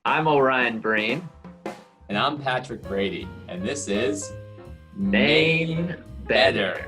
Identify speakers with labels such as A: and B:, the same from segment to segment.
A: I'm Orion Breen.
B: And I'm Patrick Brady, and this is
A: Maine Better,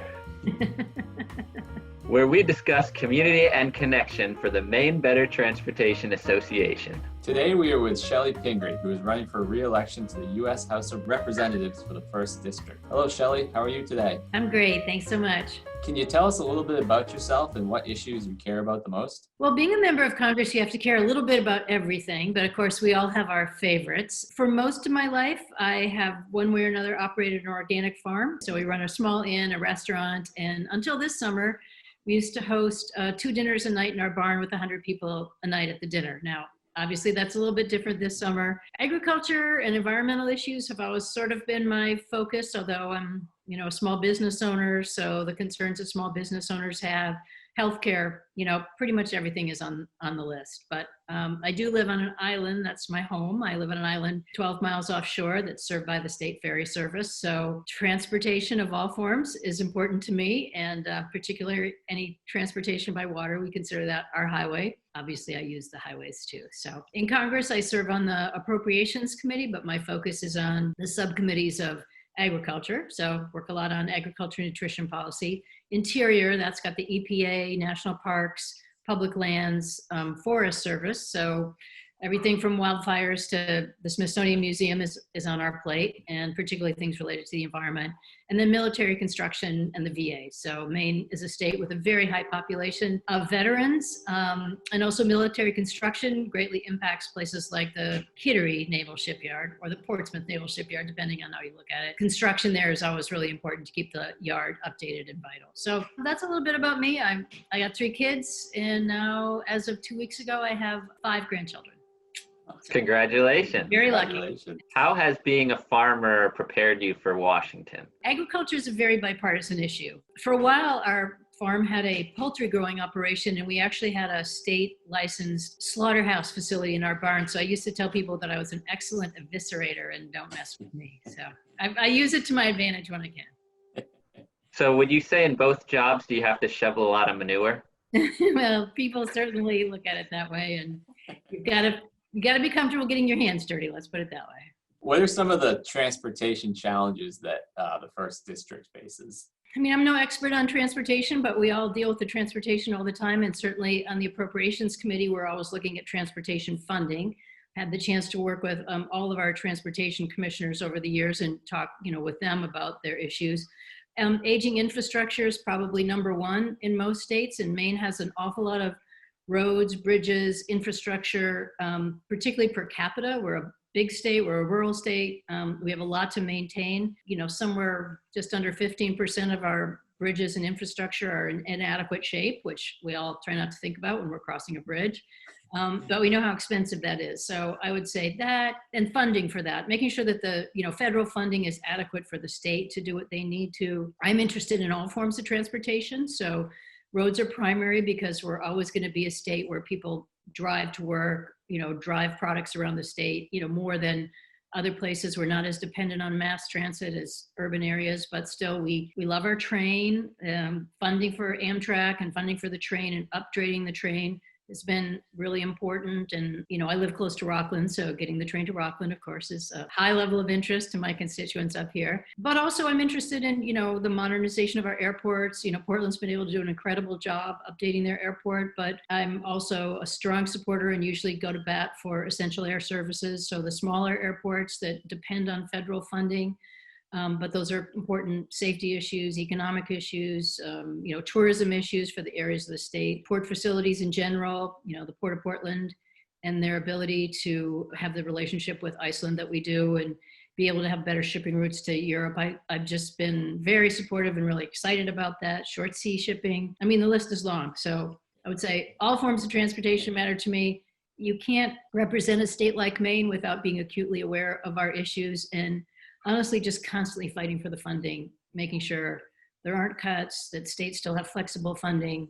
A: where we discuss community and connection for the Maine Better Transportation Association.
B: Today we are with Chellie Pingree, who is running for re-election to the U.S. House of Representatives for the 1st District. Hello, Chellie. How are you today?
C: I'm great. Thanks so much.
B: Can you tell us a little bit about yourself and what issues you care about the most?
C: Well, being a member of Congress, you have to care a little bit about everything, but of course we all have our favorites. For most of my life, I have one way or another operated an organic farm. So we run a small inn, a restaurant, and until this summer, we used to host 2 dinners a night in our barn with 100 people a night at the dinner. Now, obviously, that's a little bit different this summer. Agriculture and environmental issues have always sort of been my focus, although I'm, a small business owner, so the concerns that small business owners have, healthcare, pretty much everything is on the list. But I do live on an island. That's my home. I live on an island 12 miles offshore that's served by the state ferry service. So transportation of all forms is important to me, and particularly any transportation by water, we consider that our highway. Obviously, I use the highways too. So in Congress, I serve on the Appropriations Committee, but my focus is on the subcommittees of agriculture. So work a lot on agriculture and nutrition policy. Interior, that's got the EPA, national parks, public lands, Forest Service. So everything from wildfires to the Smithsonian Museum is on our plate, and particularly things related to the environment. And then military construction and the VA. So Maine is a state with a very high population of veterans, and also military construction greatly impacts places like the Kittery Naval Shipyard or the Portsmouth Naval Shipyard, depending on how you look at it. Construction there is always really important to keep the yard updated and vital. So that's a little bit about me. I got 3 kids, and now as of 2 weeks ago, I have 5 grandchildren.
A: Congratulations.
C: Very lucky.
A: How has being a farmer prepared you for Washington?
C: Agriculture is a very bipartisan issue. For a while, our farm had a poultry growing operation, and we actually had a state licensed slaughterhouse facility in our barn. So I used to tell people that I was an excellent eviscerator and don't mess with me. So I use it to my advantage when I can.
A: So would you say in both jobs, do you have to shovel a lot of manure?
C: Well, people certainly look at it that way, and you got to be comfortable getting your hands dirty. Let's put it that way.
B: What are some of the transportation challenges that the 1st District faces?
C: I mean, I'm no expert on transportation, but we all deal with the transportation all the time. And certainly on the Appropriations Committee, we're always looking at transportation funding. Had the chance to work with all of our transportation commissioners over the years and talk, with them about their issues. Aging infrastructure is probably number 1 in most states, and Maine has an awful lot of roads, bridges, infrastructure, particularly per capita. We're a big state, we're a rural state. We have a lot to maintain. Somewhere just under 15% of our bridges and infrastructure are in inadequate shape, which we all try not to think about when we're crossing a bridge. But we know how expensive that is. So I would say that, and funding for that, making sure that the federal funding is adequate for the state to do what they need to. I'm interested in all forms of transportation. So roads are primary because we're always going to be a state where people drive to work, drive products around the state, more than other places. We're not as dependent on mass transit as urban areas, but still we love our train. Funding for Amtrak and funding for the train and upgrading the train has been really important. And, I live close to Rockland, so getting the train to Rockland, of course, is a high level of interest to my constituents up here. But also I'm interested in, the modernization of our airports. Portland's been able to do an incredible job updating their airport, but I'm also a strong supporter and usually go to bat for essential air services. So the smaller airports that depend on federal funding, but those are important safety issues, economic issues, tourism issues for the areas of the state, port facilities in general, the Port of Portland and their ability to have the relationship with Iceland that we do and be able to have better shipping routes to Europe. I've just been very supportive and really excited about that. Short sea shipping. I mean, the list is long. So I would say all forms of transportation matter to me. You can't represent a state like Maine without being acutely aware of our issues and honestly, just constantly fighting for the funding, making sure there aren't cuts, that states still have flexible funding.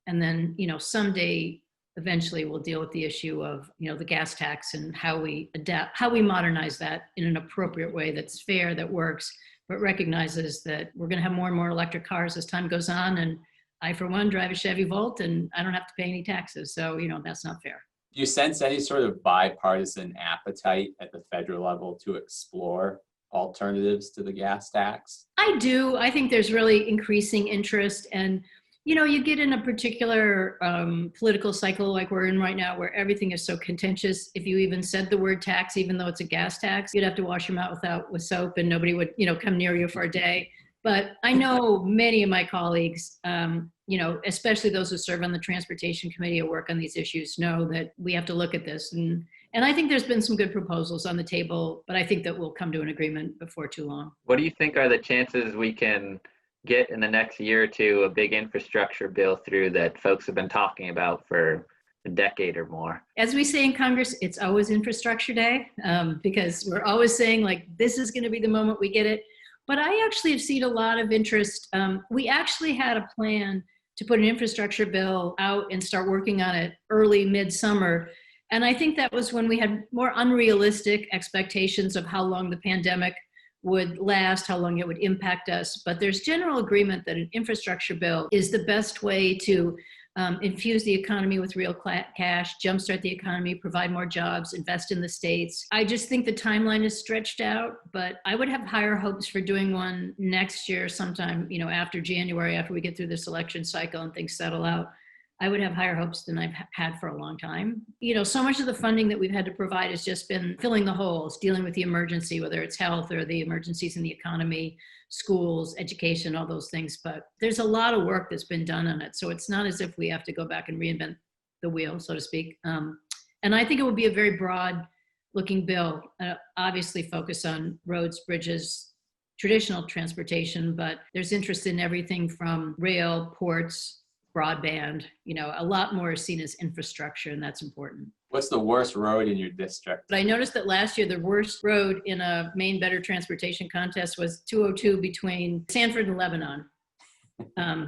C: And then, someday, eventually we'll deal with the issue of, the gas tax and how we adapt, how we modernize that in an appropriate way that's fair, that works, but recognizes that we're going to have more and more electric cars as time goes on. And I, for one, drive a Chevy Volt and I don't have to pay any taxes. So, that's not fair.
B: Do you sense any sort of bipartisan appetite at the federal level to explore alternatives to the gas tax?
C: I do. I think there's really increasing interest. And, you get in a particular political cycle like we're in right now where everything is so contentious. If you even said the word tax, even though it's a gas tax, you'd have to wash your mouth out with soap and nobody would, come near you for a day. But I know many of my colleagues, especially those who serve on the Transportation Committee or work on these issues, know that we have to look at this. And I think there's been some good proposals on the table, but I think that we'll come to an agreement before too long.
A: What do you think are the chances we can get in the next year or two a big infrastructure bill through that folks have been talking about for a decade or more?
C: As we say in Congress, it's always Infrastructure Day, because we're always saying like, this is going to be the moment we get it. But I actually have seen a lot of interest. We actually had a plan to put an infrastructure bill out and start working on it early midsummer. And I think that was when we had more unrealistic expectations of how long the pandemic would last, how long it would impact us. But there's general agreement that an infrastructure bill is the best way to infuse the economy with real cash, jumpstart the economy, provide more jobs, invest in the states. I just think the timeline is stretched out, but I would have higher hopes for doing one next year sometime, after January, after we get through this election cycle and things settle out. I would have higher hopes than I've had for a long time. So much of the funding that we've had to provide has just been filling the holes, dealing with the emergency, whether it's health or the emergencies in the economy, schools, education, all those things. But there's a lot of work that's been done on it. So it's not as if we have to go back and reinvent the wheel, so to speak. And I think it would be a very broad looking bill, obviously focus on roads, bridges, traditional transportation, but there's interest in everything from rail, ports, broadband, a lot more is seen as infrastructure, and that's important.
B: What's the worst road in your district?
C: But I noticed that last year, the worst road in a Maine Better Transportation contest was 202 between Sanford and Lebanon.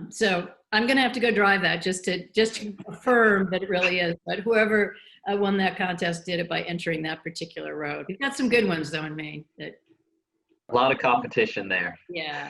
C: So I'm going to have to go drive that just to affirm that it really is. But whoever won that contest did it by entering that particular road. We've got some good ones, though, in Maine.
A: A lot of competition there.
C: Yeah.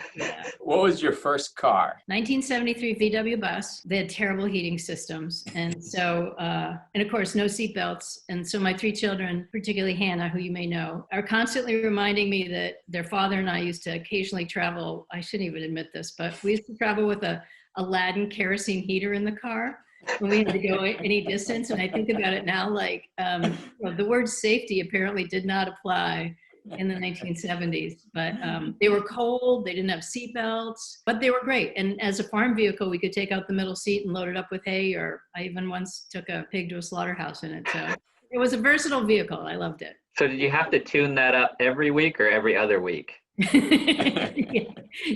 B: What was your first car?
C: 1973 VW bus. They had terrible heating systems. And so, and of course, no seatbelts. And so my three children, particularly Hannah, who you may know, are constantly reminding me that their father and I used to occasionally travel. I shouldn't even admit this, but we used to travel with a Aladdin kerosene heater in the car when we had to go any distance. And I think about it now, like the word safety apparently did not apply in the 1970s, but they were cold, they didn't have seat belts, but they were great. And as a farm vehicle, we could take out the middle seat and load it up with hay, or I even once took a pig to a slaughterhouse in it. So it was a versatile vehicle. I loved it.
A: So did you have to tune that up every week or every other week?
C: Yeah.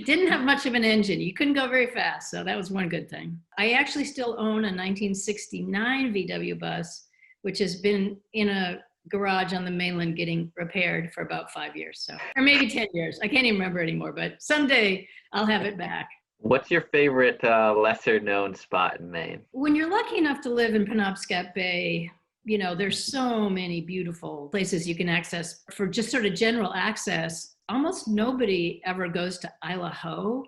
C: Didn't have much of an engine. You couldn't go very fast. So that was one good thing. I actually still own a 1969 VW bus, which has been in a garage on the mainland getting repaired for about 5 years, or maybe 10 years. I can't even remember anymore, but someday I'll have it back.
A: What's your favorite lesser known spot in Maine?
C: When you're lucky enough to live in Penobscot Bay, there's so many beautiful places you can access. For just sort of general access, almost nobody ever goes to Isla Ho.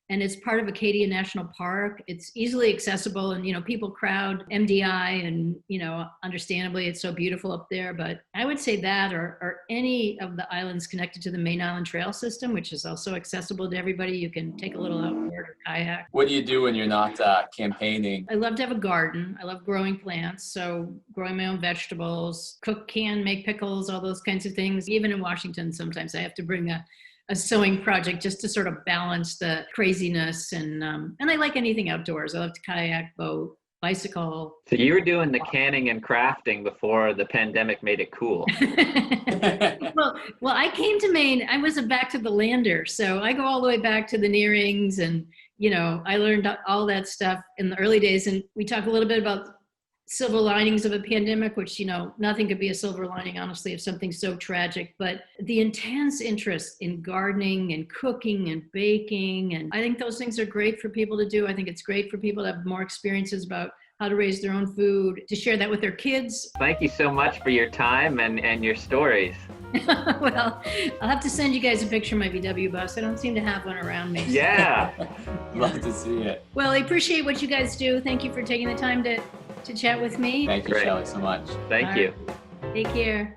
C: And it's part of Acadia National Park. It's easily accessible, and people crowd MDI, and understandably it's so beautiful up there. But I would say that, or any of the islands connected to the Main Island Trail system, which is also accessible to everybody. You can take a little outboard or kayak.
B: What do you do when you're not campaigning?
C: I love to have a garden. I love growing plants, so growing my own vegetables, cook, can, make pickles, all those kinds of things. Even in Washington, sometimes I have to bring a sewing project just to sort of balance the craziness. And I like anything outdoors. I love to kayak, boat, bicycle.
A: So you were doing the canning and crafting before the pandemic made it cool.
C: Well, I came to Maine. I was a back to the lander. So I go all the way back to the Nearings, and, I learned all that stuff in the early days. And we talk a little bit about silver linings of a pandemic, which, nothing could be a silver lining, honestly, of something so tragic. But the intense interest in gardening and cooking and baking, and I think those things are great for people to do. I think it's great for people to have more experiences about how to raise their own food, to share that with their kids.
A: Thank you so much for your time and your stories.
C: Well, I'll have to send you guys a picture of my VW bus. I don't seem to have one around me.
A: Yeah.
B: Love to see it.
C: Well, I appreciate what you guys do. Thank you for taking the time to to chat with me.
B: Thank you,
A: Great.
B: Chellie, so much.
A: Thank
C: All
A: you.
C: Take care.